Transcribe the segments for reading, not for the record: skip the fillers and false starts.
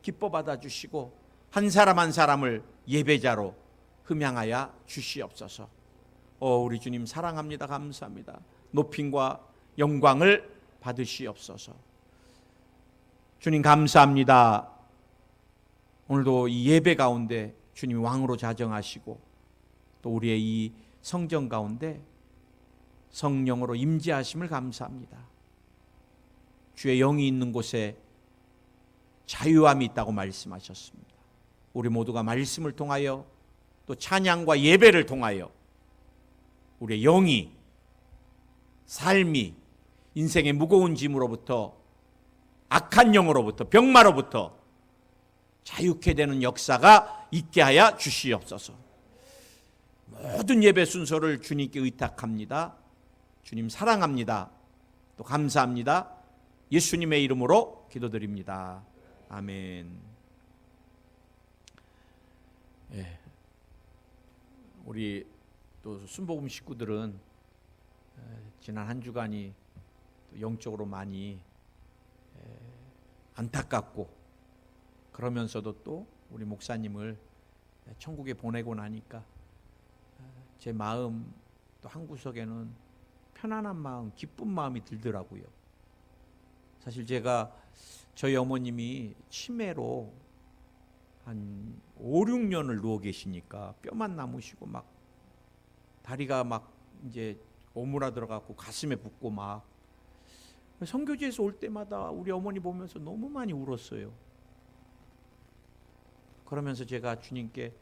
기뻐 받아주시고 한 사람 한 사람을 예배자로 흠양하여 주시옵소서. 우리 주님 사랑합니다. 감사합니다. 높임과 영광을 받으시옵소서. 주님 감사합니다. 오늘도 이 예배 가운데 주님이 왕으로 자정하시고 또 우리의 이 성전 가운데 성령으로 임재하심을 감사합니다. 주의 영이 있는 곳에 자유함이 있다고 말씀하셨습니다. 우리 모두가 말씀을 통하여 또 찬양과 예배를 통하여 우리의 영이, 삶이 인생의 무거운 짐으로부터, 악한 영으로부터, 병마로부터 자유케 되는 역사가 있게 하여 주시옵소서. 모든 예배 순서를 주님께 의탁합니다. 주님 사랑합니다. 또 감사합니다. 예수님의 이름으로 기도드립니다. 아멘. 우리 또 순복음 식구들은 지난 한 주간이 영적으로 많이 안타깝고 그러면서도 또 우리 목사님을 천국에 보내고 나니까 제 마음 또 한구석에는 편안한 마음, 기쁜 마음이 들더라고요. 사실 제가 저희 어머님이 치매로 한 5, 6년을 누워 계시니까 뼈만 남으시고 막 다리가 막 이제 오므라들어 갖고 가슴에 붓고 막 선교지에서 올 때마다 우리 어머니 보면서 너무 많이 울었어요. 그러면서 제가 주님께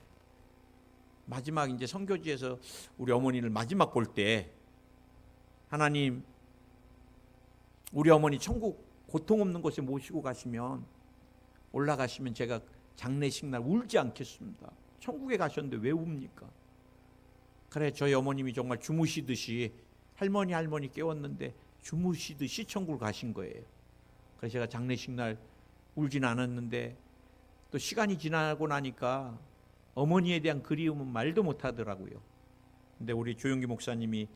마지막 이제 선교지에서 우리 어머니를 마지막 볼 때 하나님 우리 어머니 천국 고통 없는 곳에 모시고 가시면 올라가시면 제가 장례식 날 울지 않겠습니다. 천국에 가셨는데 왜 웁니까? 그래 저희 어머님이 정말 주무시듯이 할머니 깨웠는데 주무시듯이 천국을 가신 거예요. 그래서 제가 장례식 날 울진 않았는데 또 시간이 지나고 나니까 어머니에 대한 그리움은 말도 못하더라고요. 근데 우리 조용기 목사님이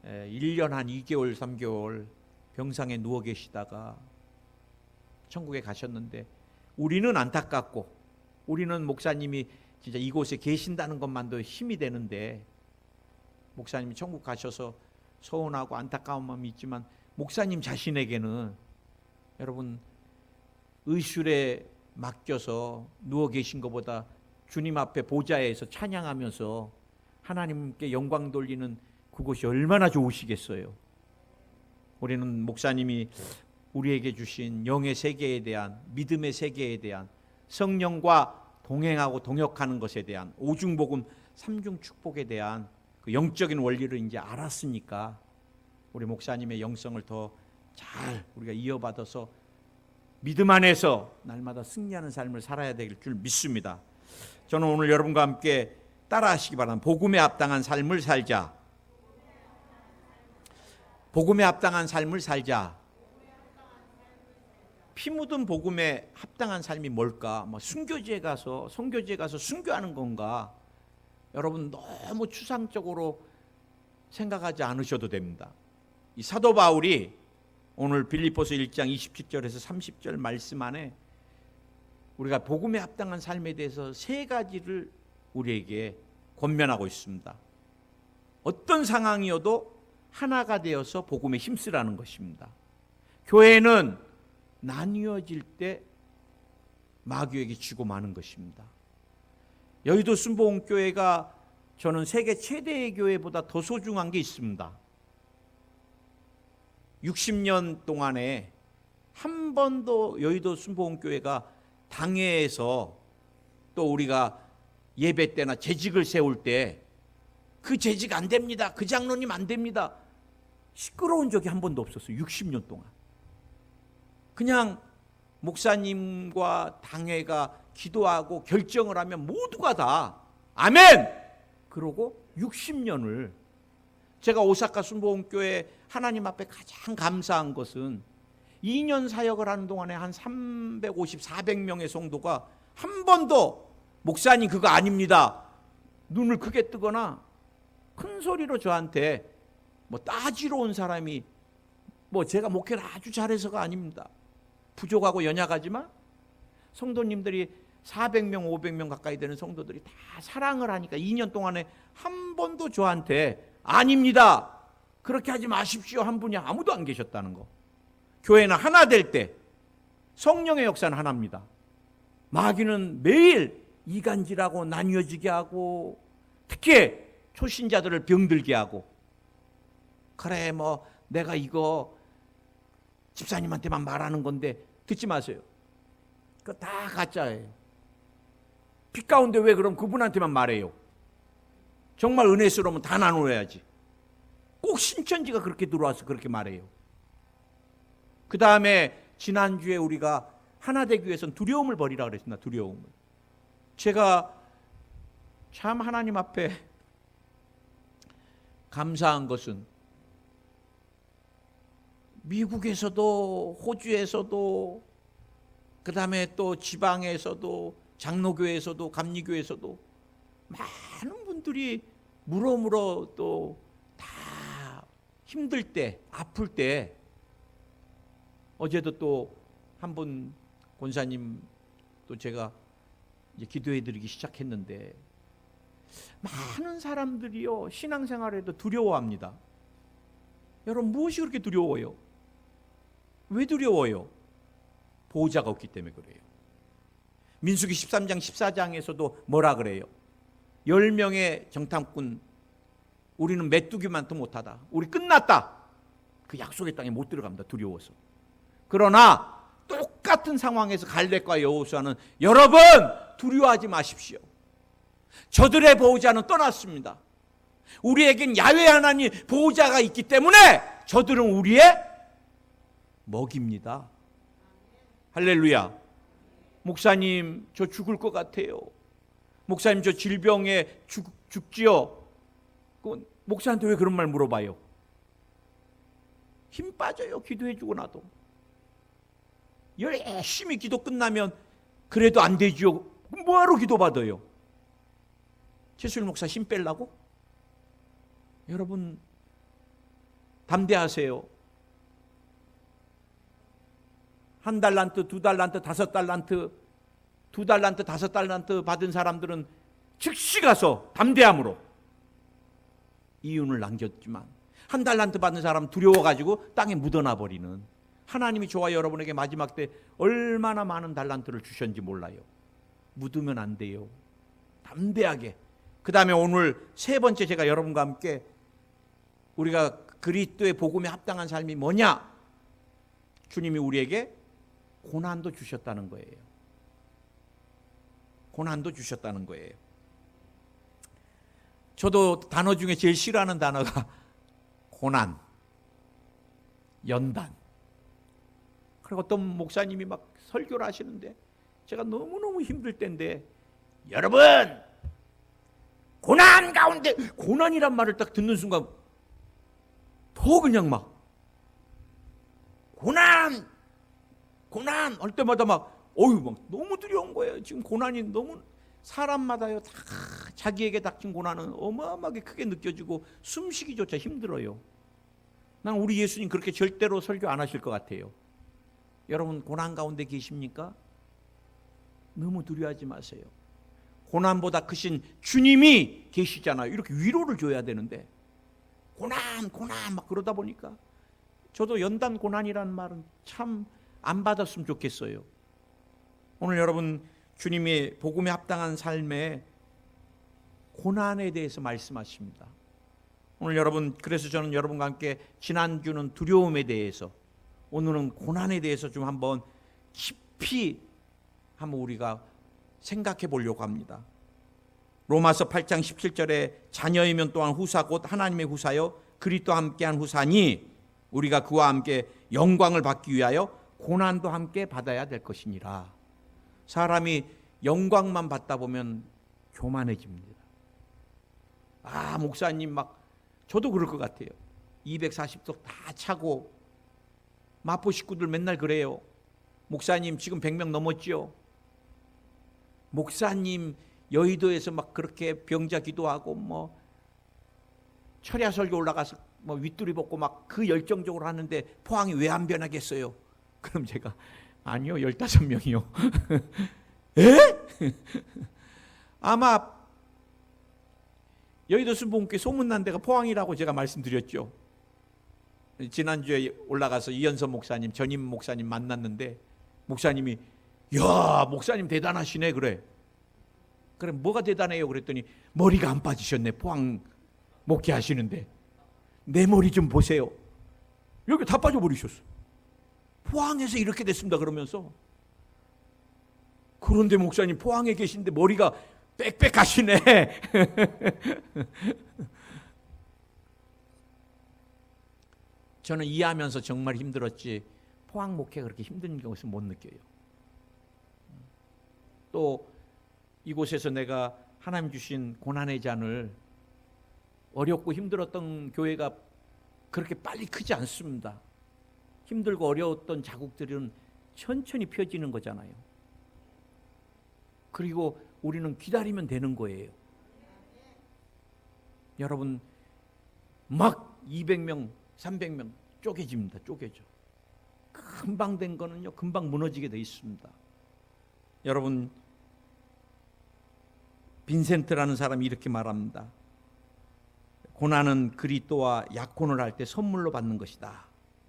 1년 한 2개월 3개월 병상에 누워 계시다가 천국에 가셨는데 우리는 안타깝고 우리는 목사님이 진짜 이곳에 계신다는 것만도 힘이 되는데 목사님이 천국 가셔서 서운하고 안타까운 마음이 있지만 목사님 자신에게는 여러분 의술에 맡겨서 누워 계신 것보다 주님 앞에 보좌에서 찬양하면서 하나님께 영광 돌리는 그곳이 얼마나 좋으시겠어요. 우리는 목사님이 우리에게 주신 영의 세계에 대한 믿음의 세계에 대한 성령과 동행하고 동역하는 것에 대한 오중복음 삼중 축복에 대한 그 영적인 원리를 이제 알았으니까 우리 목사님의 영성을 더 잘 우리가 이어받아서 믿음 안에서 날마다 승리하는 삶을 살아야 될 줄 믿습니다. 저는 오늘 여러분과 함께 따라하시기 바랍니다. 복음에 합당한 삶을 살자. 복음에 합당한 삶을 살자. 피 묻은 복음에 합당한 삶이 뭘까? 순교지에 가서 선교지에 가서 순교하는 건가? 여러분 너무 추상적으로 생각하지 않으셔도 됩니다. 이 사도 바울이 오늘 빌립보서 1장 27절에서 30절 말씀 안에 우리가 복음에 합당한 삶에 대해서 세 가지를 우리에게 권면하고 있습니다. 어떤 상황이어도 하나가 되어서 복음에 힘쓰라는 것입니다. 교회는 나뉘어질 때 마귀에게 지고 마는 것입니다. 여의도 순복음교회가 저는 세계 최대의 교회보다 더 소중한 게 있습니다. 60년 동안에 한 번도 여의도 순복음교회가 당회에서 또 우리가 예배 때나 재직을 세울 때 그 재직 안 됩니다. 그 장로님 안 됩니다. 시끄러운 적이 한 번도 없었어요. 60년 동안. 그냥 목사님과 당회가 기도하고 결정을 하면 모두가 다 아멘! 그러고 60년을 제가 오사카 순복음교회 하나님 앞에 가장 감사한 것은 2년 사역을 하는 동안에 한 350, 400명의 성도가 한 번도 목사님 그거 아닙니다. 눈을 크게 뜨거나 큰 소리로 저한테 따지러 온 사람이 제가 목회를 아주 잘해서가 아닙니다. 부족하고 연약하지만 성도님들이 400명, 500명 가까이 되는 성도들이 다 사랑을 하니까 2년 동안에 한 번도 저한테 아닙니다, 그렇게 하지 마십시오 한 분이 아무도 안 계셨다는 거. 교회는 하나 될 때 성령의 역사는 하나입니다. 마귀는 매일 이간질하고 나뉘어지게 하고, 특히 초신자들을 병들게 하고, 그래 뭐 내가 이거 집사님한테만 말하는 건데 듣지 마세요. 그거 다 가짜예요. 빛 가운데 왜 그럼 그분한테만 말해요? 정말 은혜스러우면 다 나눠야지. 꼭 신천지가 그렇게 들어와서 그렇게 말해요. 그 다음에 지난주에 우리가 하나되기 위해서는 두려움을 버리라 그랬습니다. 두려움을. 제가 참 하나님 앞에 감사한 것은 미국에서도 호주에서도 그 다음에 또 지방에서도 장로교회에서도 감리교회에서도 많은 분들이 물어물어 또 다 힘들 때 아플 때, 어제도 또 한 분 권사님 또 제가 이제 기도해 드리기 시작했는데, 많은 사람들이요 신앙생활에도 두려워합니다. 여러분 무엇이 그렇게 두려워요? 왜 두려워요? 보호자가 없기 때문에 그래요. 민수기 13장 14장에서도 뭐라 그래요? 10명의 정탐꾼, 우리는 메뚜기만도 못하다, 우리 끝났다, 그 약속의 땅에 못 들어갑니다. 두려워서. 그러나 똑같은 상황에서 갈렙과 여호수아는 여러분 두려워하지 마십시오. 저들의 보호자는 떠났습니다. 우리에겐 야훼 하나님 보호자가 있기 때문에 저들은 우리의 먹입니다. 할렐루야. 목사님 저 죽을 것 같아요. 목사님 저 질병에 죽지요. 목사한테 왜 그런 말 물어봐요? 힘 빠져요. 기도해 주고 나도. 열심히 기도 끝나면 그래도 안 되지요. 뭐하러 기도받아요? 최수일 목사 힘 빼려고? 여러분 담대하세요. 1달란트, 2달란트, 5달란트, 2달란트, 5달란트 받은 사람들은 즉시 가서 담대함으로 이윤을 남겼지만, 1달란트 받는 사람은 두려워가지고 땅에 묻어놔 버리는, 하나님이 저와 여러분에게 마지막 때 얼마나 많은 달란트를 주셨는지 몰라요. 묻으면 안 돼요. 담대하게. 그 다음에 오늘 세 번째, 제가 여러분과 함께 우리가 그리스도의 복음에 합당한 삶이 뭐냐? 주님이 우리에게 고난도 주셨다는 거예요. 고난도 주셨다는 거예요. 저도 단어 중에 제일 싫어하는 단어가 고난, 연단. 그리고 어떤 목사님이 막 설교를 하시는데 제가 너무너무 힘들 때인데, 여러분 고난 가운데, 고난이란 말을 딱 듣는 순간 더 그냥 막 고난 할 때마다 막 막 너무 두려운 거예요. 지금 고난이 너무, 사람마다요 다 자기에게 닥친 고난은 어마어마하게 크게 느껴지고 숨쉬기조차 힘들어요. 난 우리 예수님 그렇게 절대로 설교 안 하실 것 같아요. 여러분 고난 가운데 계십니까? 너무 두려워하지 마세요. 고난보다 크신 주님이 계시잖아요. 이렇게 위로를 줘야 되는데 고난 막 그러다 보니까, 저도 연단 고난이라는 말은 참 안 받았으면 좋겠어요. 오늘 여러분 주님의 복음에 합당한 삶의 고난에 대해서 말씀하십니다. 오늘 여러분, 그래서 저는 여러분과 함께 지난주는 두려움에 대해서, 오늘은 고난에 대해서 좀 한번 깊이 한번 우리가 생각해 보려고 합니다. 로마서 8장 17절에 자녀이면 또한 후사 곧 하나님의 후사요 그리스도와 함께한 후사니 우리가 그와 함께 영광을 받기 위하여 고난도 함께 받아야 될 것이니라. 사람이 영광만 받다 보면 교만해집니다. 목사님 막, 저도 그럴 것 같아요. 240석 다 차고, 마포 식구들 맨날 그래요. 목사님 지금 100명 넘었죠. 목사님 여의도에서 막 그렇게 병자 기도하고 뭐 철야 설교 올라가서 뭐 윗두리 벗고 막 그 열정적으로 하는데 포항이 왜 안 변하겠어요? 그럼 제가 아니요, 15명이요. 에? 아마 여의도 순복음교회 소문난 데가 포항이라고 제가 말씀드렸죠. 지난주에 올라가서 이현선 목사님, 전임 목사님 만났는데 목사님이 야, 목사님 대단하시네 그래. 그래, 뭐가 대단해요? 그랬더니 머리가 안 빠지셨네. 포항 목회하시는데 내 머리 좀 보세요. 여기 다 빠져버리셨어. 포항에서 이렇게 됐습니다 그러면서. 그런데 목사님 포항에 계신데 머리가 빽빽하시네. 저는 이해하면서 정말 힘들었지 포항 목회가 그렇게 힘든 것을 못 느껴요. 또 이곳에서 내가 하나님 주신 고난의 잔을 어렵고 힘들었던 교회가 그렇게 빨리 크지 않습니다. 힘들고 어려웠던 자국들은 천천히 펴지는 거잖아요. 그리고 우리는 기다리면 되는 거예요. 여러분 막 200명, 300명 쪼개집니다. 쪼개져. 금방 된 거는요, 금방 무너지게 돼 있습니다. 여러분, 빈센트라는 사람이 이렇게 말합니다. 고난은 그리스도와 약혼을 할 때 선물로 받는 것이다.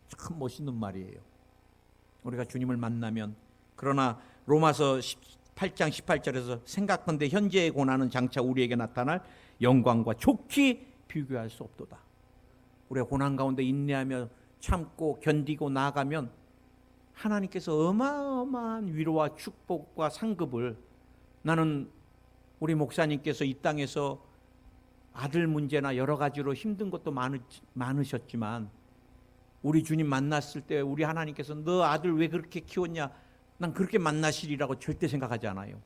참 멋있는 말이에요. 우리가 주님을 만나면, 그러나 로마서 8장 18절에서 생각컨대 현재의 고난은 장차 우리에게 나타날 영광과 좋게 비교할 수 없도다. 우리가 고난 가운데 인내하며 참고 견디고 나아가면 하나님께서 어마어마한 위로와 축복과 상급을, 나는 우리 목사님께서 이 땅에서 아들 문제나 여러 가지로 힘든 것도 많으셨지만 우리 주님 만났을 때 우리 하나님께서 너 아들 왜 그렇게 키웠냐, 난 그렇게 만나시리라고 절대 생각하지 않아요.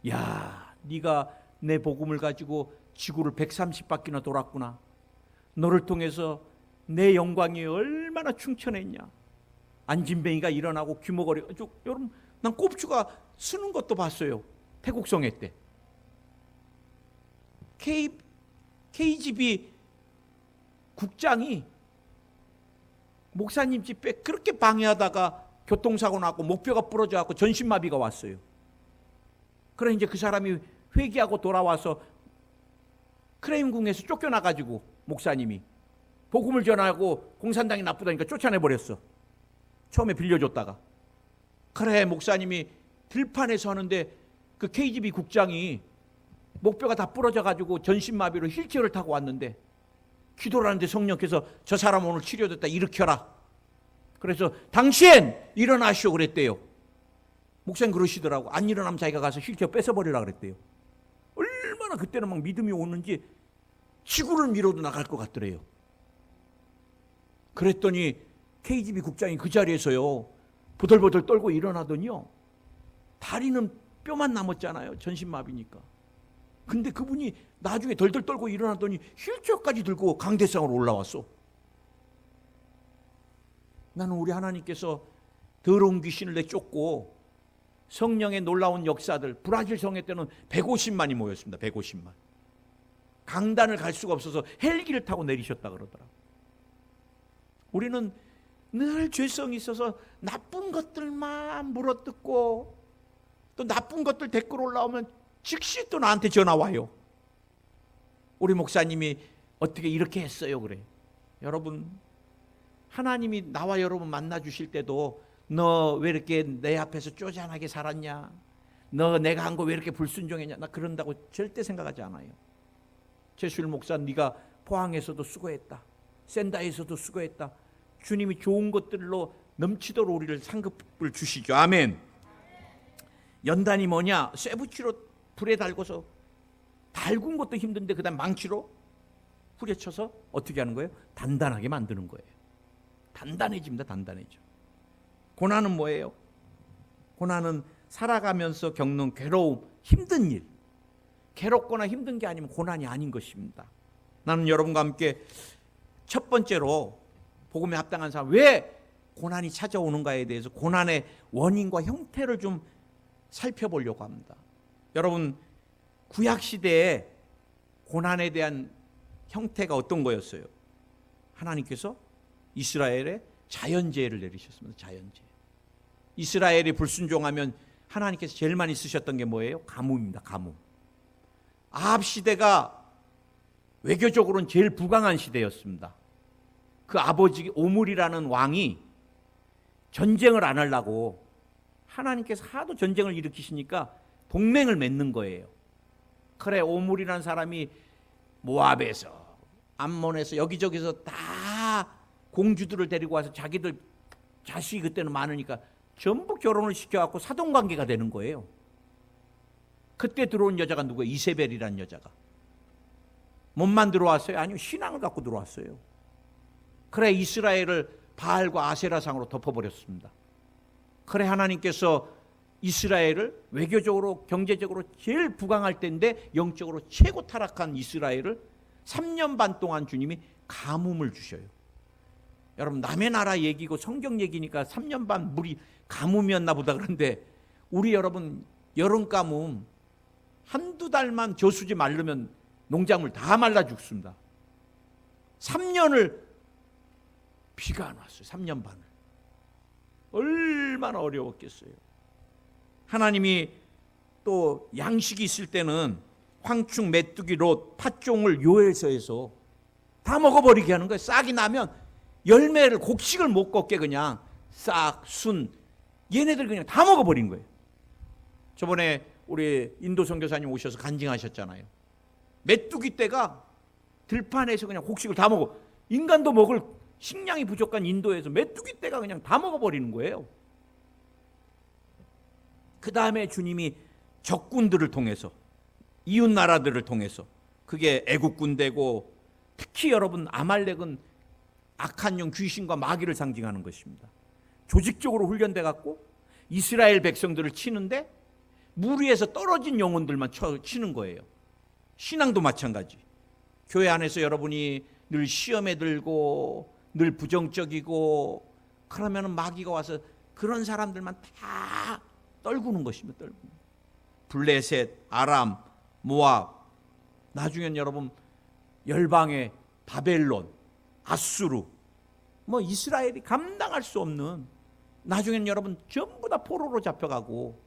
야, 네가 내 복음을 가지고 지구를 130바퀴나 돌았구나. 너를 통해서 내 영광이 얼마나 충천했냐. 안진뱅이가 일어나고 귀머거리, 여러분 난 꼽주가 쓰는 것도 봤어요. 태국성회 때 KGB 국장이 목사님 집에 그렇게 방해하다가 교통사고 나고 목뼈가 부러져 갖고 전신마비가 왔어요. 그래 이제 그 사람이 회개하고 돌아와서 크레임궁에서 쫓겨나가지고 목사님이 복음을 전하고 공산당이 나쁘다니까 쫓아내버렸어. 처음에 빌려줬다가. 그래 목사님이 들판에서 하는데 그 KGB 국장이 목뼈가 다 부러져가지고 전신마비로 휠체어를 타고 왔는데 기도를 하는데 성령께서 저 사람 오늘 치료됐다 일으켜라. 그래서 당신 일어나시오 그랬대요. 목사님 그러시더라고. 안 일어나면 자기가 가서 휠체어 뺏어버리라 그랬대요. 얼마나 그때는 막 믿음이 오는지 지구를 밀어도 나갈 것 같더래요. 그랬더니 KGB 국장이 그 자리에서요 보들보들 떨고 일어나더니요 다리는 뼈만 남았잖아요. 전신마비니까. 근데 그분이 나중에 덜덜 떨고 일어나더니 휠체어까지 들고 강대상으로 올라왔어. 나는 우리 하나님께서 더러운 귀신을 내쫓고 성령의 놀라운 역사들, 브라질 성회 때는 150만이 모였습니다. 150만. 강단을 갈 수가 없어서 헬기를 타고 내리셨다 그러더라. 우리는 늘 죄성이 있어서 나쁜 것들만 물어뜯고 또 나쁜 것들 댓글 올라오면 즉시 또 나한테 전화 와요. 우리 목사님이 어떻게 이렇게 했어요 그래. 여러분 하나님이 나와 여러분 만나 주실 때도 너 왜 이렇게 내 앞에서 쪼잔하게 살았냐, 너 내가 한 거 왜 이렇게 불순종했냐, 나 그런다고 절대 생각하지 않아요. 최수일 목사 네가 포항에서도 수고했다, 센다에서도 수고했다. 주님이 좋은 것들로 넘치도록 우리를 상급을 주시죠. 아멘. 연단이 뭐냐? 쇠붙이로 불에 달고서 달군 것도 힘든데 그다음 망치로 후려쳐서 어떻게 하는 거예요? 단단하게 만드는 거예요. 단단해집니다. 단단해져. 고난은 뭐예요? 고난은 살아가면서 겪는 괴로움, 힘든 일. 괴롭거나 힘든 게 아니면 고난이 아닌 것입니다. 나는 여러분과 함께 첫 번째로 복음에 합당한 사람 왜 고난이 찾아오는가에 대해서 고난의 원인과 형태를 좀 살펴보려고 합니다. 여러분 구약시대에 고난에 대한 형태가 어떤 거였어요? 하나님께서 이스라엘에 자연재해를 내리셨습니다. 자연재해. 이스라엘이 불순종하면 하나님께서 제일 많이 쓰셨던 게 뭐예요? 가뭄입니다. 가뭄. 아합 시대가 외교적으로는 제일 부강한 시대였습니다. 그 아버지 오므리라는 왕이 전쟁을 안 하려고 하나님께서 하도 전쟁을 일으키시니까 동맹을 맺는 거예요. 그래, 오므리라는 사람이 모압에서 암몬에서 여기저기서 다 공주들을 데리고 와서 자기들 자식이 그때는 많으니까 전부 결혼을 시켜갖고 사돈관계가 되는 거예요. 그때 들어온 여자가 누구예요? 이세벨이라는 여자가. 몸만 들어왔어요? 아니요, 신앙을 갖고 들어왔어요. 그래, 이스라엘을 바알과 아세라상으로 덮어버렸습니다. 그래, 하나님께서 이스라엘을 외교적으로 경제적으로 제일 부강할 때인데 영적으로 최고 타락한 이스라엘을 3년 반 동안 주님이 가뭄을 주셔요. 여러분, 남의 나라 얘기고 성경 얘기니까 3년 반 물이 가뭄이었나 보다 그런데 우리 여러분 여름 가뭄 한두 달만 저수지 마르면 농작물 다 말라 죽습니다. 3년을 비가 안 왔어요. 3년 반을. 얼마나 어려웠겠어요. 하나님이 또 양식이 있을 때는 황충, 메뚜기, 롯, 팥종을 요에서에서 다 먹어버리게 하는 거예요. 싹이 나면 열매를 곡식을 못 걷게 그냥 싹, 순 얘네들 그냥 다 먹어버린 거예요. 저번에 우리 인도 선교사님 오셔서 간증하셨잖아요. 메뚜기 떼가 들판에서 그냥 곡식을 다 먹어. 인간도 먹을 식량이 부족한 인도에서 메뚜기 떼가 그냥 다 먹어버리는 거예요. 그 다음에 주님이 적군들을 통해서 이웃 나라들을 통해서 그게 애국 군대고 특히 여러분 아말렉은 악한 영 귀신과 마귀를 상징하는 것입니다. 조직적으로 훈련돼 갖고 이스라엘 백성들을 치는데 물 위에서 떨어진 영혼들만 치는 거예요. 신앙도 마찬가지. 교회 안에서 여러분이 늘 시험에 들고 늘 부정적이고 그러면 마귀가 와서 그런 사람들만 다 떨구는 것입니다. 떨구는. 블레셋, 아람, 모압, 나중엔 여러분 열방의 바벨론, 아수르, 뭐 이스라엘이 감당할 수 없는 나중엔 여러분 전부 다 포로로 잡혀가고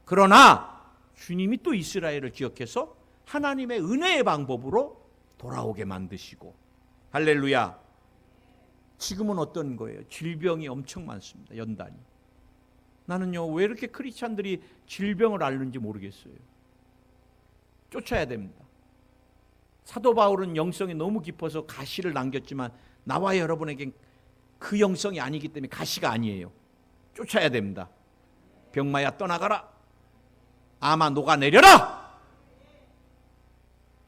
그러나 주님이 또 이스라엘을 기억해서 하나님의 은혜의 방법으로 돌아오게 만드시고 할렐루야. 지금은 어떤 거예요? 질병이 엄청 많습니다. 연단이. 나는요 왜 이렇게 크리스찬들이 질병을 앓는지 모르겠어요. 쫓아야 됩니다. 사도 바울은 영성이 너무 깊어서 가시를 남겼지만 나와 여러분에겐 그 영성이 아니기 때문에 가시가 아니에요. 쫓아야 됩니다. 병마야 떠나가라. 아마 녹아내려라.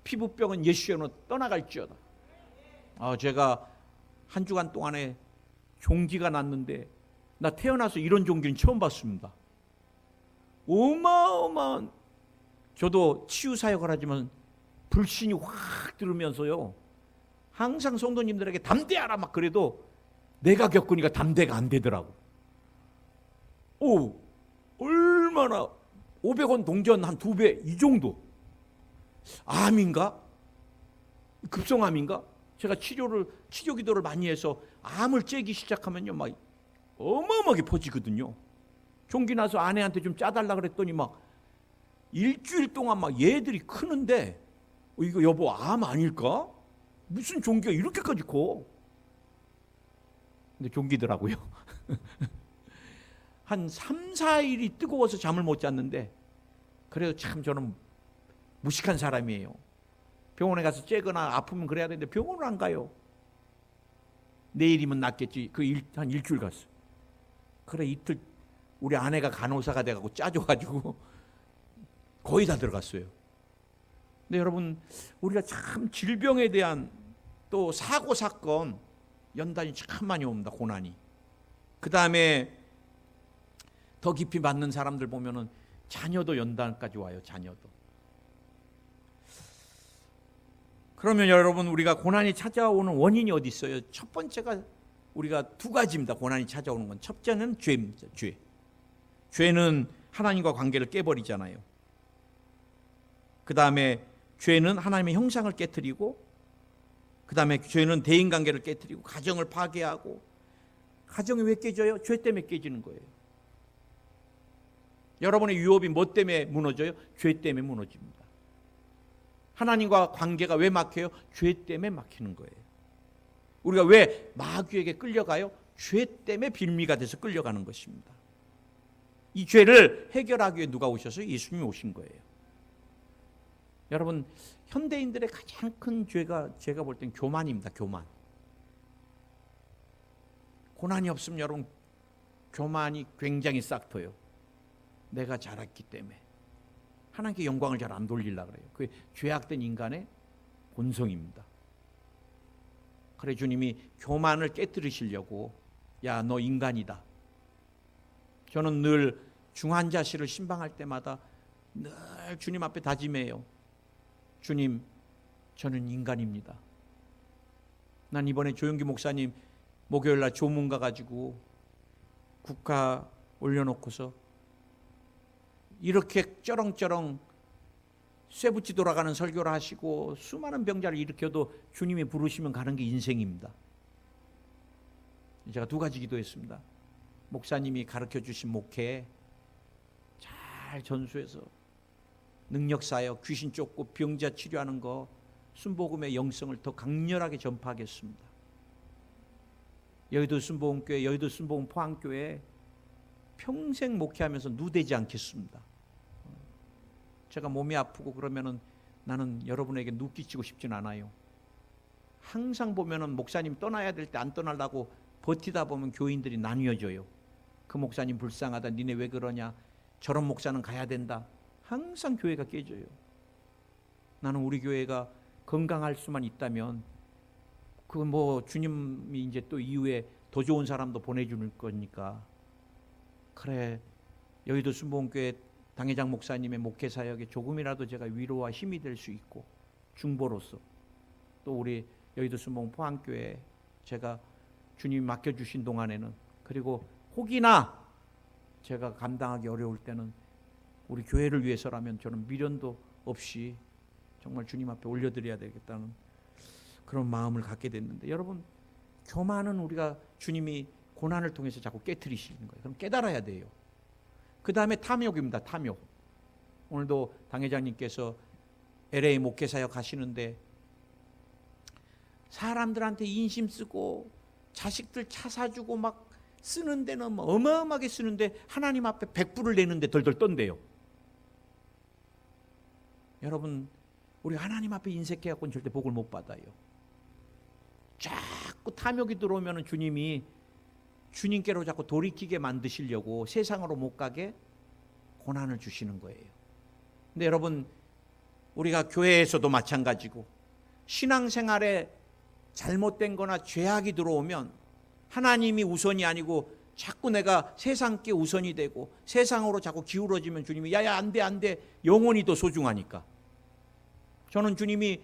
피부병은 예수여로 떠나갈지어다. 제가 한 주간 동안에 종기가 났는데 나 태어나서 이런 종기는 처음 봤습니다. 어마어마한, 저도 치유사역을 하지만 불신이 확 들으면서요 항상 성도님들에게 담대하라 막 그래도 내가 겪으니까 담대가 안 되더라고. 얼마나 500원 동전 한 2배 이 정도. 암인가? 급성암인가? 제가 치료 기도를 많이 해서 암을 째기 시작하면요 막 어마어마하게 퍼지거든요. 종기 나서 아내한테 좀 짜달라 그랬더니 막 일주일 동안 막 얘들이 크는데 이거 여보 암 아닐까? 무슨 종기가 이렇게까지 커? 근데 종기더라고요. 한 3, 4일이 뜨거워서 잠을 못 잤는데 그래도 참 저는 무식한 사람이에요. 병원에 가서 째거나 아프면 그래야 되는데 병원을 안 가요. 내일이면 낫겠지. 한 일주일 갔어. 그래 이틀 우리 아내가 간호사가 돼가지고 짜줘가지고 거의 다 들어갔어요. 근데 여러분 우리가 참 질병에 대한 또 사고 사건 연단이 참 많이 옵니다. 고난이. 그 다음에 더 깊이 맞는 사람들 보면은 자녀도 연단까지 와요. 자녀도. 그러면 여러분 우리가 고난이 찾아오는 원인이 어디 있어요? 첫 번째가 우리가 두 가지입니다. 고난이 찾아오는 건. 첫째는 죄입니다. 죄. 죄는 하나님과 관계를 깨버리잖아요. 그 다음에 죄는 하나님의 형상을 깨트리고 그 다음에 죄는 대인관계를 깨트리고 가정을 파괴하고 가정이 왜 깨져요? 죄 때문에 깨지는 거예요. 여러분의 유업이 뭐 때문에 무너져요? 죄 때문에 무너집니다. 하나님과 관계가 왜 막혀요? 죄 때문에 막히는 거예요. 우리가 왜 마귀에게 끌려가요? 죄 때문에 빌미가 돼서 끌려가는 것입니다. 이 죄를 해결하기 위해 누가 오셔서? 예수님이 오신 거예요. 여러분, 현대인들의 가장 큰 죄가 제가 볼 땐 교만입니다. 교만. 고난이 없으면 여러분 교만이 굉장히 싹터요. 내가 잘했기 때문에 하나님께 영광을 잘 안 돌리려고 그래요. 그게 죄악된 인간의 본성입니다. 그래 주님이 교만을 깨뜨리시려고 야, 너 인간이다. 저는 늘 중환자실을 신방할 때마다 늘 주님 앞에 다짐해요. 주님, 저는 인간입니다. 난 이번에 조영기 목사님 목요일날 조문 가가지고 국화 올려놓고서 이렇게 쩌렁쩌렁 쇠붙이 돌아가는 설교를 하시고 수많은 병자를 일으켜도 주님이 부르시면 가는 게 인생입니다. 제가 두 가지 기도했습니다. 목사님이 가르쳐 주신 목회 잘 전수해서 능력 쌓여 귀신 쫓고 병자 치료하는 거 순복음의 영성을 더 강렬하게 전파하겠습니다. 여의도 순복음교회, 여의도 순복음 포항교회 평생 목회하면서 누대지 않겠습니다. 제가 몸이 아프고 그러면은 나는 여러분에게 누 끼치고 싶진 않아요. 항상 보면은 목사님 떠나야 될 때 안 떠나려고 버티다 보면 교인들이 나뉘어져요. 그 목사님 불쌍하다. 니네 왜 그러냐. 저런 목사는 가야 된다. 항상 교회가 깨져요. 나는 우리 교회가 건강할 수만 있다면 그 뭐 주님이 이제 또 이후에 더 좋은 사람도 보내줄 거니까 그래 여의도 순복음교회 당회장 목사님의 목회 사역에 조금이라도 제가 위로와 힘이 될 수 있고 중보로서 또 우리 여의도 순복음 포항교회 제가 주님이 맡겨주신 동안에는 그리고 혹이나 제가 감당하기 어려울 때는 우리 교회를 위해서라면 저는 미련도 없이 정말 주님 앞에 올려드려야 되겠다는 그런 마음을 갖게 됐는데 여러분 교만은 우리가 주님이 고난을 통해서 자꾸 깨트리시는 거예요. 그럼 깨달아야 돼요. 그 다음에 탐욕입니다. 탐욕. 오늘도 당회장님께서 LA 목회사역 하시는데 사람들한테 인심 쓰고 자식들 차 사주고 막 쓰는 데는 어마어마하게 쓰는데 하나님 앞에 100불을 내는데 덜덜 떤대요. 여러분 우리 하나님 앞에 인색해갖고는 절대 복을 못 받아요. 자꾸 탐욕이 들어오면 주님이 주님께로 자꾸 돌이키게 만드시려고 세상으로 못 가게 고난을 주시는 거예요. 근데 여러분 우리가 교회에서도 마찬가지고 신앙생활에 잘못된 거나 죄악이 들어오면 하나님이 우선이 아니고 자꾸 내가 세상께 우선이 되고 세상으로 자꾸 기울어지면 주님이 야야 안 돼 안 돼 영혼이 더 소중하니까. 저는 주님이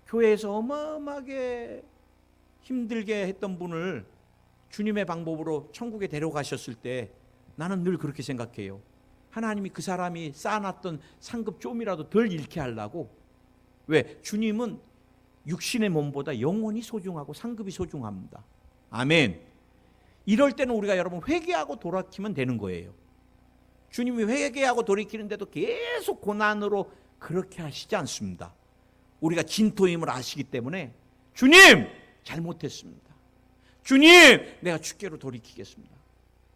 교회에서 어마어마하게 힘들게 했던 분을 주님의 방법으로 천국에 데려가셨을 때 나는 늘 그렇게 생각해요. 하나님이 그 사람이 쌓아놨던 상급 좀이라도 덜 잃게 하려고. 왜? 주님은 육신의 몸보다 영혼이 소중하고 상급이 소중합니다. 아멘. 이럴 때는 우리가 여러분 회개하고 돌이키면 되는 거예요. 주님이 회개하고 돌이키는데도 계속 고난으로 그렇게 하시지 않습니다. 우리가 진토임을 아시기 때문에 주님 잘못했습니다. 주님 내가 주께로 돌이키겠습니다.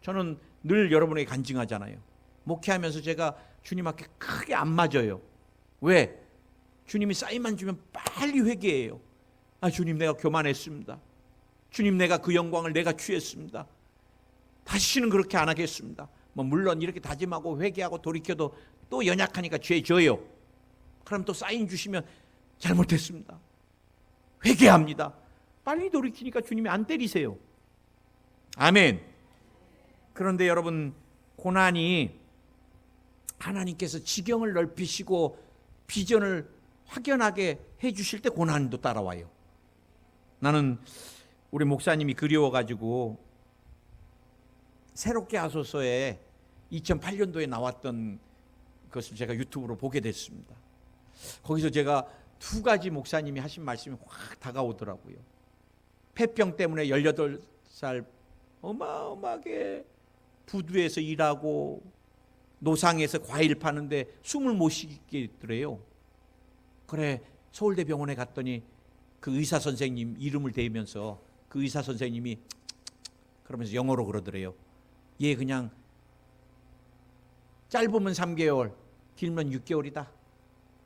저는 늘 여러분에게 간증하잖아요. 목회하면서 제가 주님 앞에 크게 안 맞아요. 왜? 주님이 사인만 주면 빨리 회개해요. 아 주님 내가 교만했습니다. 주님 내가 그 영광을 내가 취했습니다. 다시는 그렇게 안 하겠습니다. 뭐 물론 이렇게 다짐하고 회개하고 돌이켜도 또 연약하니까 죄 져요. 그럼 또 사인 주시면 잘못했습니다. 회개합니다. 빨리 돌이키니까 주님이 안 때리세요. 아멘. 그런데 여러분 고난이 하나님께서 지경을 넓히시고 비전을 확연하게 해주실 때 고난도 따라와요. 나는 우리 목사님이 그리워가지고 새롭게 하소서에 2008년도에 나왔던 것을 제가 유튜브로 보게 됐습니다. 거기서 제가 두 가지 목사님이 하신 말씀이 확 다가오더라고요. 폐병 때문에 18살 어마어마하게 부두에서 일하고 노상에서 과일 파는데 숨을 못 쉬겠더래요. 그래 서울대병원에 갔더니 그 의사 선생님 이름을 대면서 그 의사 선생님이 그러면서 영어로 그러더래요. 얘 그냥 짧으면 3개월, 길면 6개월이다.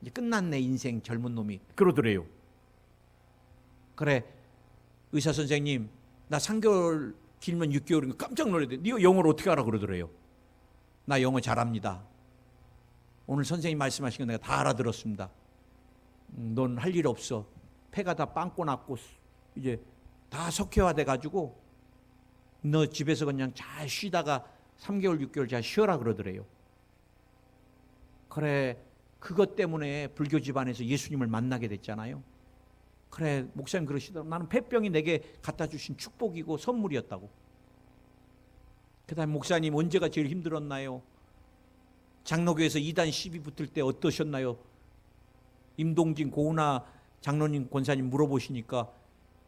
이제 끝났네 인생 젊은 놈이. 그러더래요. 그래 의사 선생님 나 3개월 길면 6개월이니까 깜짝 놀랐대. 네가 영어를 어떻게 알아? 그러더래요. 나 영어 잘합니다. 오늘 선생님 말씀하신 거 내가 다 알아들었습니다. 넌 할 일 없어. 폐가 다 빵꾸 났고 이제 다 석회화돼 가지고 너 집에서 그냥 잘 쉬다가 3개월 6개월 잘 쉬어라 그러더래요. 그래 그것 때문에 불교 집안에서 예수님을 만나게 됐잖아요. 그래 목사님 그러시더라고. 나는 폐병이 내게 갖다 주신 축복이고 선물이었다고. 그 다음에 목사님 언제가 제일 힘들었나요? 장로교에서 이단 시비 붙을 때 어떠셨나요? 임동진 고은하 장로님 권사님 물어보시니까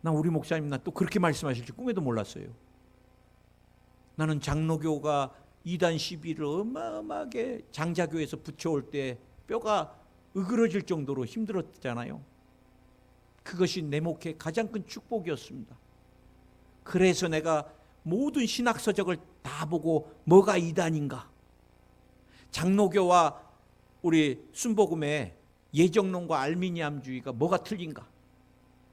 나 우리 목사님 나 또 그렇게 말씀하실 줄 꿈에도 몰랐어요. 나는 장로교가 이단 시비를 어마어마하게 장자교에서 붙여올 때 뼈가 으그러질 정도로 힘들었잖아요. 그것이 내 목회 가장 큰 축복이었습니다. 그래서 내가 모든 신학 서적을 다 보고 뭐가 이단인가? 장로교와 우리 순복음의 예정론과 알미니암주의가 뭐가 틀린가?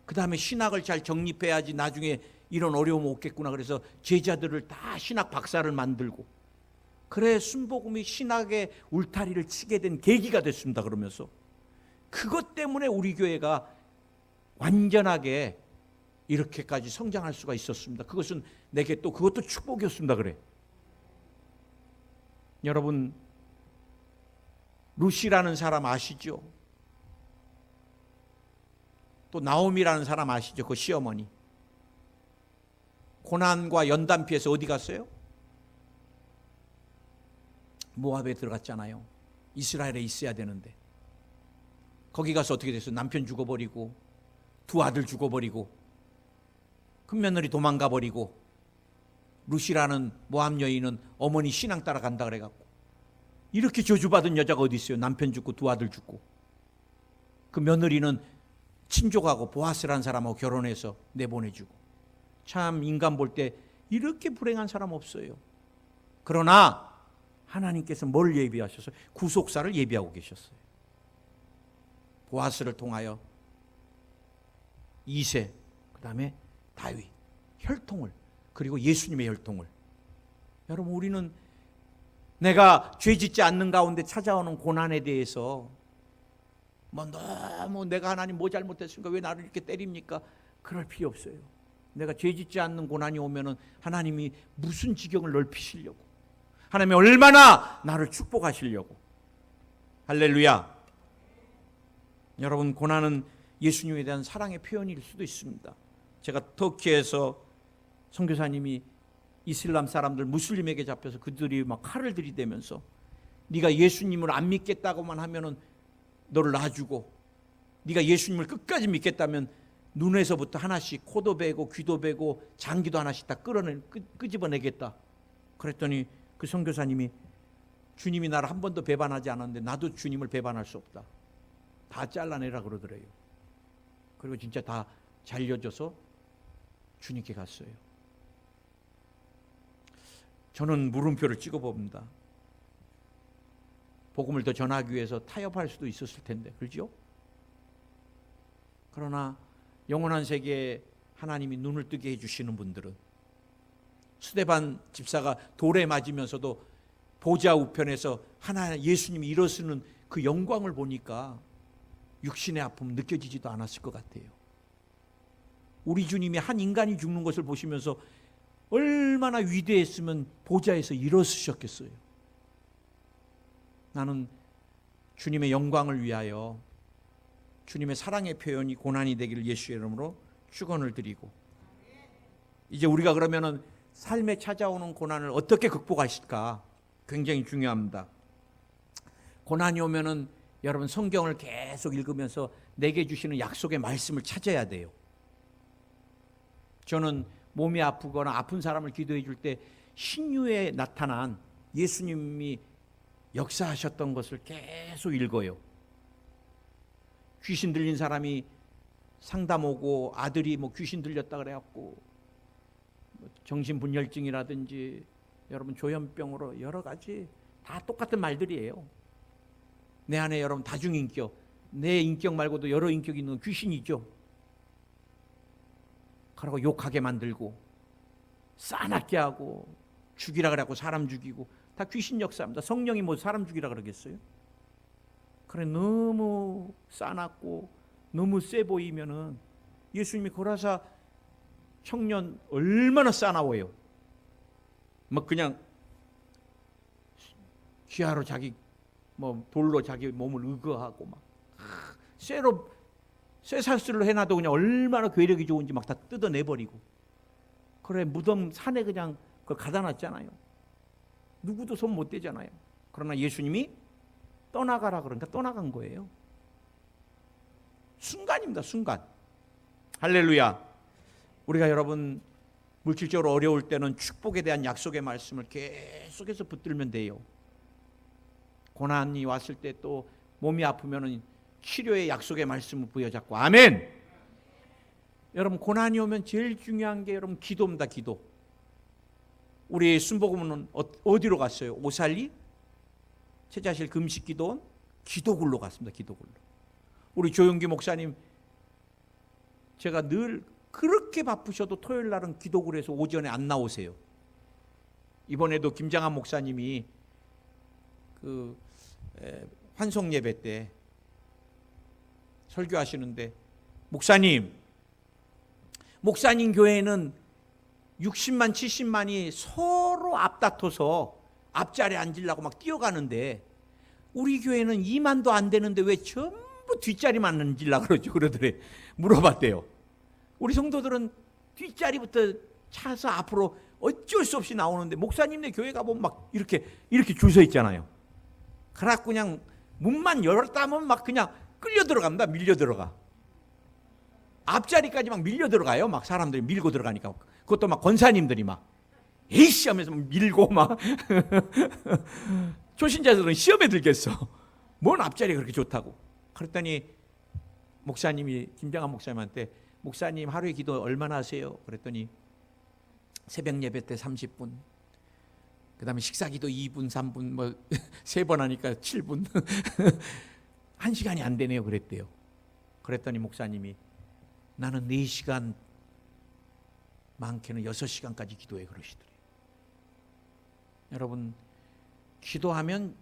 그 다음에 신학을 잘 정립해야지 나중에 이런 어려움 없겠구나. 그래서 제자들을 다 신학 박사를 만들고 그래 순복음이 신학의 울타리를 치게 된 계기가 됐습니다. 그러면서 그것 때문에 우리 교회가 완전하게 이렇게까지 성장할 수가 있었습니다. 그것은 내게 또 그것도 축복이었습니다. 그래 여러분 루시라는 사람 아시죠? 또 나오미라는 사람 아시죠? 그 시어머니 고난과 연단 피해서 어디 갔어요? 모압에 들어갔잖아요. 이스라엘에 있어야 되는데 거기 가서 어떻게 됐어요? 남편 죽어버리고 두 아들 죽어버리고 큰 며느리 도망가 버리고 루시라는 모압 여인은 어머니 신앙 따라간다 그래갖고 이렇게 저주받은 여자가 어디 있어요? 남편 죽고 두 아들 죽고 그 며느리는 친족하고 보아스라는 사람하고 결혼해서 내보내주고 참 인간 볼 때 이렇게 불행한 사람 없어요. 그러나 하나님께서 뭘 예비하셨어요? 구속사를 예비하고 계셨어요. 보아스를 통하여 이세 그 다음에 다윗 혈통을 그리고 예수님의 혈통을 여러분 우리는 내가 죄짓지 않는 가운데 찾아오는 고난에 대해서 뭐 너무 내가 하나님 뭐 잘못했습니까? 왜 나를 이렇게 때립니까? 그럴 필요 없어요. 내가 죄짓지 않는 고난이 오면은 하나님이 무슨 지경을 넓히시려고 하나님이 얼마나 나를 축복하시려고 할렐루야. 여러분 고난은 예수님에 대한 사랑의 표현일 수도 있습니다. 제가 터키에서 선교사님이 이슬람 사람들 무슬림에게 잡혀서 그들이 막 칼을 들이대면서 네가 예수님을 안 믿겠다고만 하면은 너를 놔주고 네가 예수님을 끝까지 믿겠다면 눈에서부터 하나씩 코도 베고 귀도 베고 장기도 하나씩 다 끄집어내겠다. 그랬더니 그 선교사님이 주님이 나를 한 번도 배반하지 않았는데 나도 주님을 배반할 수 없다. 다 잘라내라 그러더래요. 그리고 진짜 다 잘려져서 주님께 갔어요. 저는 물음표를 찍어봅니다. 복음을 더 전하기 위해서 타협할 수도 있었을 텐데 그렇죠? 그러나 영원한 세계에 하나님이 눈을 뜨게 해주시는 분들은 스데반 집사가 돌에 맞으면서도 보좌 우편에서 하나 예수님이 일어서는 그 영광을 보니까 육신의 아픔 느껴지지도 않았을 것 같아요. 우리 주님이 한 인간이 죽는 것을 보시면서 얼마나 위대했으면 보좌에서 일어서셨겠어요. 나는 주님의 영광을 위하여 주님의 사랑의 표현이 고난이 되기를 예수의 이름으로 축원을 드리고 이제 우리가 그러면은 삶에 찾아오는 고난을 어떻게 극복하실까 굉장히 중요합니다. 고난이 오면은 여러분 성경을 계속 읽으면서 내게 주시는 약속의 말씀을 찾아야 돼요. 저는 몸이 아프거나 아픈 사람을 기도해 줄 때 신유에 나타난 예수님이 역사하셨던 것을 계속 읽어요. 귀신 들린 사람이 상담 오고 아들이 뭐 귀신 들렸다 그래갖고 정신분열증이라든지 여러분 조현병으로 여러 가지 다 똑같은 말들이에요. 내 안에 여러분 다중인격, 내 인격 말고도 여러 인격이 있는 귀신이죠. 그러고 욕하게 만들고 싸납게 하고 죽이라 그래갖고 사람 죽이고 다 귀신 역사입니다. 성령이 뭐 사람 죽이라 그러겠어요? 그래 너무 싸납고 너무 세 보이면은 예수님이 고라사 청년 얼마나 싸나워요. 막 그냥 귀하로 자기 뭐 돌로 자기 몸을 의거하고 막 쇠로 쇠살수를 해놔도 그냥 얼마나 괴력이 좋은지 막 다 뜯어내버리고 그래 무덤 산에 그냥 그걸 가다 놨잖아요. 누구도 손 못 대잖아요. 그러나 예수님이 떠나가라 그러니까 떠나간 거예요. 순간입니다. 순간. 할렐루야. 우리가 여러분 물질적으로 어려울 때는 축복에 대한 약속의 말씀을 계속해서 붙들면 돼요. 고난이 왔을 때 또 몸이 아프면은 치료의 약속의 말씀을 부여잡고 아멘. 여러분 고난이 오면 제일 중요한 게 여러분 기도입니다. 기도. 우리 순복음은 어디로 갔어요? 오살리? 최자실 금식기도원? 기도굴로 갔습니다. 기도굴로. 우리 조용기 목사님 제가 늘 그렇게 바쁘셔도 토요일 날은 기도굴에서 오전에 안 나오세요. 이번에도 김장한 목사님이 그 환송 예배 때 설교하시는데 목사님 교회는 60만 70만이 서로 앞다퉈서 앞자리에 앉으려고 막 뛰어가는데 우리 교회는 2만도 안 되는데 왜 전부 뒷자리만 앉으려고 그러죠? 그러더래. 물어봤대요. 우리 성도들은 뒷자리부터 차서 앞으로 어쩔 수 없이 나오는데 목사님네 교회 가보면 막 이렇게 줄 서 있잖아요. 그래갖고 그냥 문만 열었다면 막 그냥 끌려 들어갑니다. 밀려 들어가. 앞자리까지 막 밀려 들어가요. 막 사람들이 밀고 들어가니까. 그것도 막 권사님들이 막 에이씨 하면서 밀고 막 초신자들은 시험에 들겠어. 뭔 앞자리가 그렇게 좋다고. 그랬더니 목사님이 김장한 목사님한테 목사님 하루에 기도 얼마나 하세요? 그랬더니 새벽 예배 때 30분 그 다음에 식사 기도 2분 3분 뭐 3번 하니까 7분 1시간이 안 되네요 그랬대요. 그랬더니 목사님이 나는 4시간 많게는 6시간까지 기도해 그러시더래요. 여러분 기도하면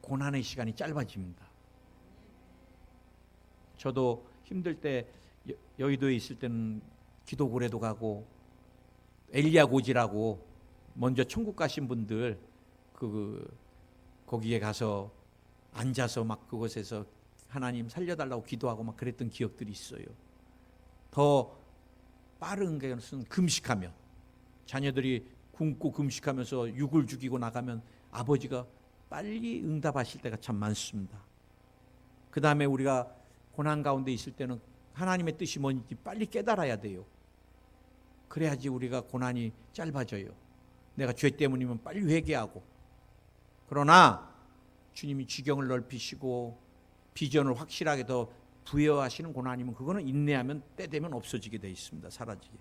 고난의 시간이 짧아집니다. 저도 힘들 때 여의도에 있을 때는 기도굴에도 가고 엘리야 고지라고 먼저 천국 가신 분들 거기에 가서 앉아서 막 그곳에서 하나님 살려달라고 기도하고 막 그랬던 기억들이 있어요. 더 빠른 것은 금식하면 자녀들이 굶고 금식하면서 육을 죽이고 나가면 아버지가 빨리 응답하실 때가 참 많습니다. 그 다음에 우리가 고난 가운데 있을 때는 하나님의 뜻이 뭔지 빨리 깨달아야 돼요. 그래야지 우리가 고난이 짧아져요. 내가 죄 때문이면 빨리 회개하고. 그러나 주님이 지경을 넓히시고 비전을 확실하게 더 부여하시는 고난이면 그거는 인내하면 때 되면 없어지게 돼 있습니다. 사라지게.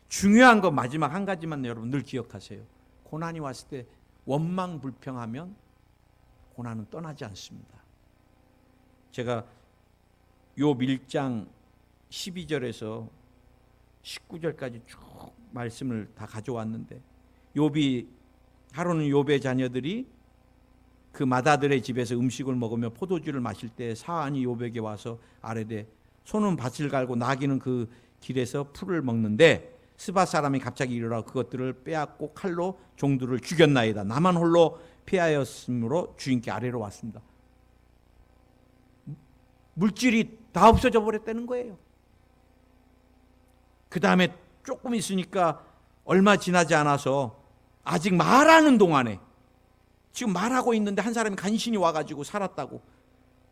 중요한 거 마지막 한 가지만 여러분 늘 기억하세요. 고난이 왔을 때 원망 불평하면 고난은 떠나지 않습니다. 제가 욥 1장 12절에서 19절까지 쭉 말씀을 다 가져왔는데 하루는 욥의 자녀들이 그 맏아들의 집에서 음식을 먹으며 포도주를 마실 때 사안이 욥에게 와서 아뢰되 소는 밭을 갈고 나귀는 그 길에서 풀을 먹는데 스바 사람이 갑자기 일어나 그것들을 빼앗고 칼로 종들을 죽였나이다. 나만 홀로 피하였으므로 주인께 아래로 왔습니다. 물질이 다 없어져 버렸다는 거예요. 그 다음에 조금 있으니까 얼마 지나지 않아서 아직 말하는 동안에 지금 말하고 있는데 한 사람이 간신히 와가지고 살았다고.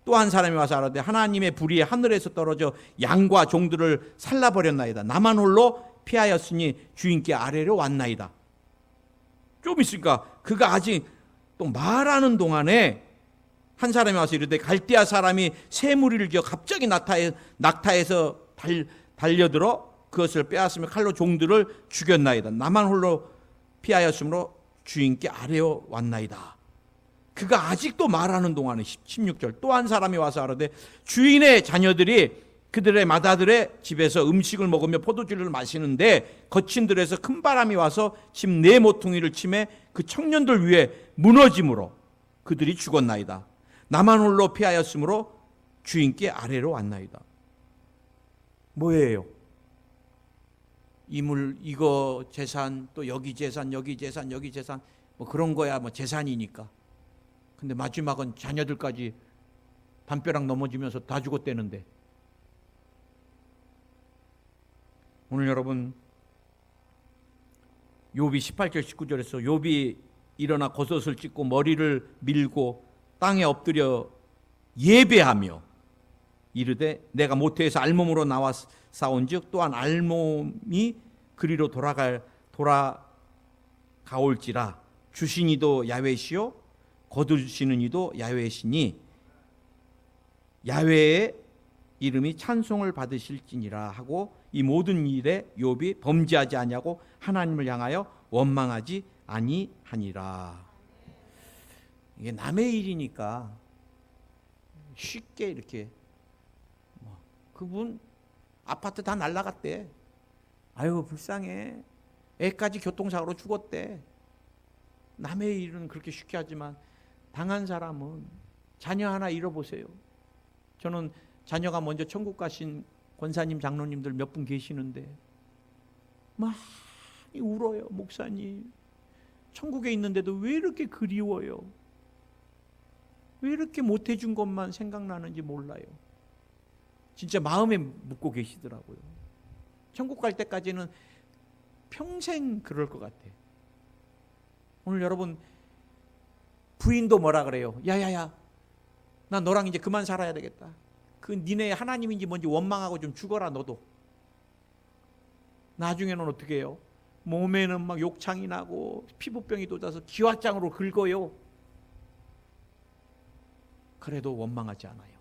또 한 사람이 와서 알았는데 하나님의 불이 하늘에서 떨어져 양과 종들을 살라버렸나이다. 나만 홀로 피하였으니 주인께 아래로 왔나이다. 좀 있으니까 그가 아직 또 말하는 동안에 한 사람이 와서 이르되 갈대아 사람이 새 무리를 지어 갑자기 낙타에서 달려들어 그것을 빼앗으며 칼로 종들을 죽였나이다. 나만 홀로 피하였으므로 주인께 아뢰어 왔나이다. 그가 아직도 말하는 동안에 16절 또 한 사람이 와서 하르되 주인의 자녀들이 그들의 맏아들의 집에서 음식을 먹으며 포도주를 마시는데 거친 들에서 큰 바람이 와서 집 네 모퉁이를 치매 그 청년들 위에 무너짐으로 그들이 죽었나이다. 나만 홀로 피하였으므로 주인께 아뢰러 왔나이다. 뭐예요? 이물 이거 재산 또 여기 재산 여기 재산 여기 재산 뭐 그런 거야 뭐 재산이니까. 근데 마지막은 자녀들까지 담벼락 넘어지면서 다 죽었대는데. 오늘 여러분 욥이 18절 19절에서 욥이 일어나 겉옷을 찢고 머리를 밀고 땅에 엎드려 예배하며 이르되 내가 모태에서 알몸으로 나와 싸운즉 또한 알몸이 그리로 돌아가올지라 주신 이도 야훼시요 거두시는 이도 야훼시니 야훼의 이름이 찬송을 받으실지니라 하고 이 모든 일에 욥이 범죄하지 아니하고 하나님을 향하여 원망하지 아니하니라. 이게 남의 일이니까 쉽게 이렇게 그분 아파트 다 날라갔대. 아유 불쌍해. 애까지 교통사고로 죽었대. 남의 일은 그렇게 쉽게 하지만 당한 사람은 자녀 하나 잃어보세요. 저는 자녀가 먼저 천국 가신 권사님 장로님들 몇 분 계시는데 많이 울어요. 목사님 천국에 있는데도 왜 이렇게 그리워요? 왜 이렇게 못해준 것만 생각나는지 몰라요. 진짜 마음에 묻고 계시더라고요. 천국 갈 때까지는 평생 그럴 것 같아요. 오늘 여러분 부인도 뭐라 그래요? 야야야 나 너랑 이제 그만 살아야 되겠다. 그 니네 하나님인지 뭔지 원망하고 좀 죽어라 너도. 나중에는 어떻게 해요? 몸에는 막 욕창이 나고 피부병이 돋아서 기와장으로 긁어요. 그래도 원망하지 않아요.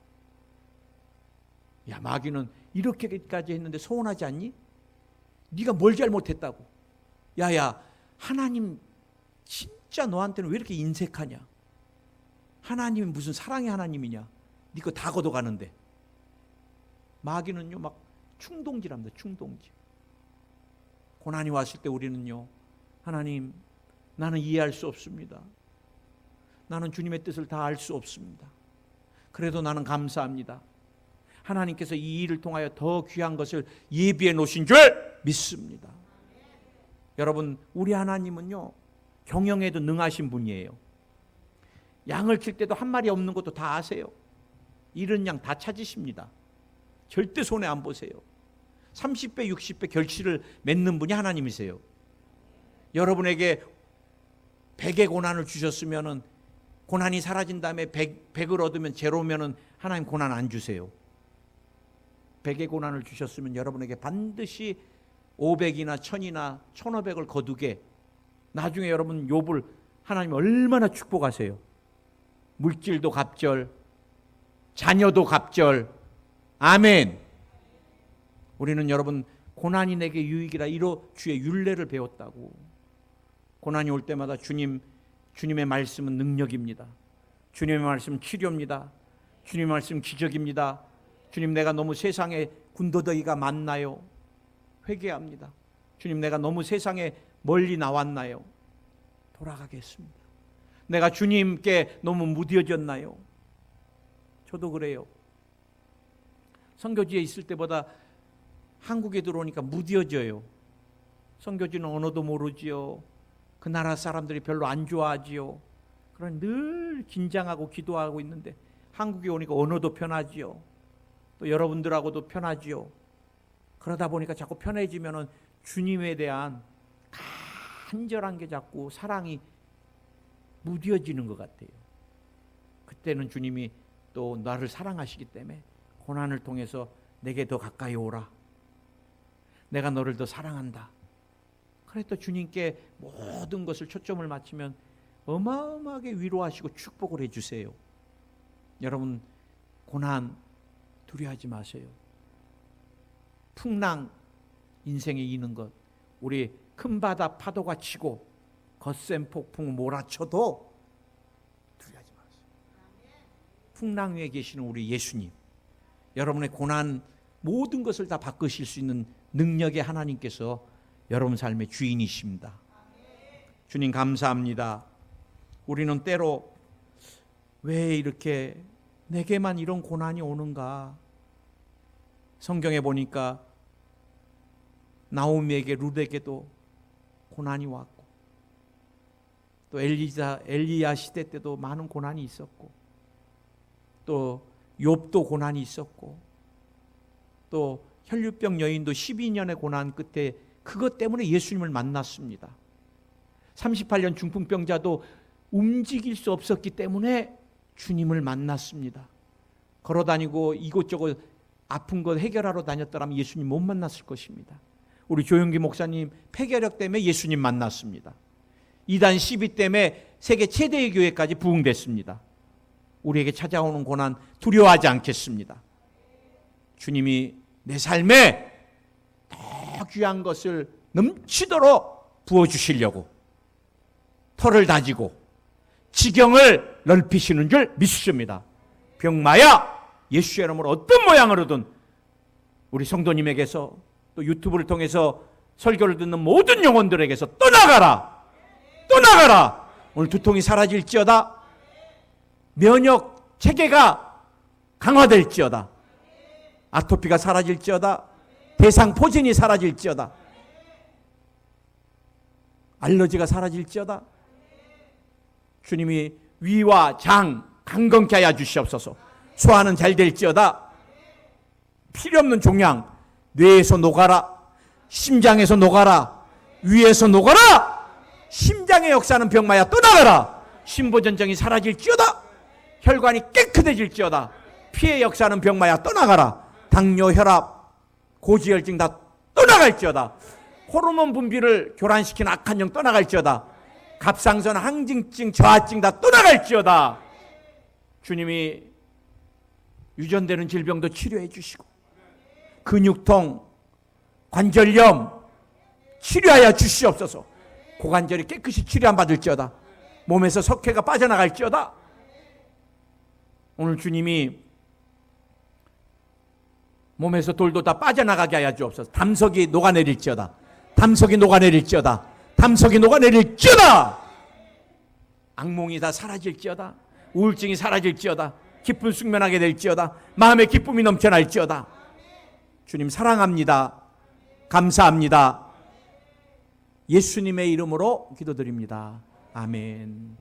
야 마귀는 이렇게까지 했는데 서운하지 않니? 네가 뭘 잘못했다고. 야야 하나님 진짜 너한테는 왜 이렇게 인색하냐? 하나님이 무슨 사랑의 하나님이냐? 네 거 다 걷어가는데. 마귀는요 막 충동질합니다. 충동질. 고난이 왔을 때 우리는요 하나님 나는 이해할 수 없습니다. 나는 주님의 뜻을 다 알 수 없습니다. 그래도 나는 감사합니다. 하나님께서 이 일을 통하여 더 귀한 것을 예비해 놓으신 줄 믿습니다. 여러분 우리 하나님은요 경영에도 능하신 분이에요. 양을 칠 때도 한 마리 없는 것도 다 아세요. 잃은 양 다 찾으십니다. 절대 손해 안 보세요. 30배 60배 결실을 맺는 분이 하나님이세요. 여러분에게 100의 고난을 주셨으면 고난이 사라진 다음에 100을 얻으면 제로면 하나님 고난 안 주세요. 100의 고난을 주셨으면 여러분에게 반드시 500이나 1000이나 1500을 거두게. 나중에 여러분 욥을 하나님 얼마나 축복하세요. 물질도 갑절, 자녀도 갑절. 아멘. 우리는 여러분 고난이 내게 유익이라 이로 주의 율례를 배웠다고. 고난이 올 때마다 주님의 말씀은 능력입니다. 주님의 말씀은 치료입니다. 주님의 말씀은 기적입니다. 주님 내가 너무 세상에 군더더기가 많나요? 회개합니다. 주님 내가 너무 세상에 멀리 나왔나요? 돌아가겠습니다. 내가 주님께 너무 무뎌졌나요? 저도 그래요. 선교지에 있을 때보다 한국에 들어오니까 무뎌져요. 선교지는 언어도 모르지요. 그 나라 사람들이 별로 안 좋아하지요. 그러니 늘 긴장하고 기도하고 있는데 한국에 오니까 언어도 편하지요. 또 여러분들하고도 편하지요. 그러다 보니까 자꾸 편해지면은 주님에 대한 간절한 게 자꾸 사랑이 무뎌지는 것 같아요. 그때는 주님이 또 나를 사랑하시기 때문에 고난을 통해서 내게 더 가까이 오라. 내가 너를 더 사랑한다. 그래 또 주님께 모든 것을 초점을 맞추면 어마어마하게 위로하시고 축복을 해주세요. 여러분, 고난 두려워하지 마세요. 풍랑, 인생에 이는 것, 우리 큰 바다 파도가 치고 거센 폭풍 몰아쳐도 두려워하지 마세요. 풍랑 위에 계시는 우리 예수님, 여러분의 고난 모든 것을 다 바꾸실 수 있는 능력의 하나님께서 여러분 삶의 주인이십니다. 주님 감사합니다. 우리는 때로 왜 이렇게 내게만 이런 고난이 오는가? 성경에 보니까 나오미에게 룻에게도 고난이 왔고, 또 엘리야 시대 때도 많은 고난이 있었고, 또 욥도 고난이 있었고, 또 혈류병 여인도 12년의 고난 끝에 그것 때문에 예수님을 만났습니다. 38년 중풍병자도 움직일 수 없었기 때문에 주님을 만났습니다. 걸어다니고 이곳저곳 아픈 것 해결하러 다녔더라면 예수님 못 만났을 것입니다. 우리 조영기 목사님 폐결핵 때문에 예수님 만났습니다. 이단 시비 때문에 세계 최대의 교회까지 부흥됐습니다. 우리에게 찾아오는 고난 두려워하지 않겠습니다. 주님이 내 삶에 더 귀한 것을 넘치도록 부어주시려고 털을 다지고 지경을 넓히시는 줄 믿습니다. 병마야 예수의 이름으로 어떤 모양으로든 우리 성도님에게서 또 유튜브를 통해서 설교를 듣는 모든 영혼들에게서 떠나가라, 떠나가라. 오늘 두통이 사라질지어다, 면역 체계가 강화될지어다, 아토피가 사라질지어다, 대상포진이 사라질지어다, 알러지가 사라질지어다. 주님이 위와 장 강건케 하여 주시옵소서. 소화는 잘 될지어다. 필요없는 종양 뇌에서 녹아라, 심장에서 녹아라, 위에서 녹아라. 심장의 역사는 병마야 떠나가라. 심보전정이 사라질지어다. 혈관이 깨끗해질지어다. 피의 역사는 병마야 떠나가라. 당뇨, 혈압, 고지혈증 다 떠나갈지어다. 호르몬 분비를 교란시키는 악한 영 떠나갈지어다. 갑상선, 항진증, 저하증 다 떠나갈지어다. 주님이 유전되는 질병도 치료해 주시고, 근육통, 관절염 치료하여 주시옵소서. 고관절이 깨끗이 치료 받을지어다. 몸에서 석회가 빠져나갈지어다. 오늘 주님이 몸에서 돌도 다 빠져나가게 하여 주옵소서. 담석이 녹아내릴지어다. 담석이 녹아내릴지어다. 담석이 녹아내릴지어다. 악몽이 다 사라질지어다. 우울증이 사라질지어다. 기쁨 숙면하게 될지어다. 마음의 기쁨이 넘쳐날지어다. 주님 사랑합니다. 감사합니다. 예수님의 이름으로 기도드립니다. 아멘.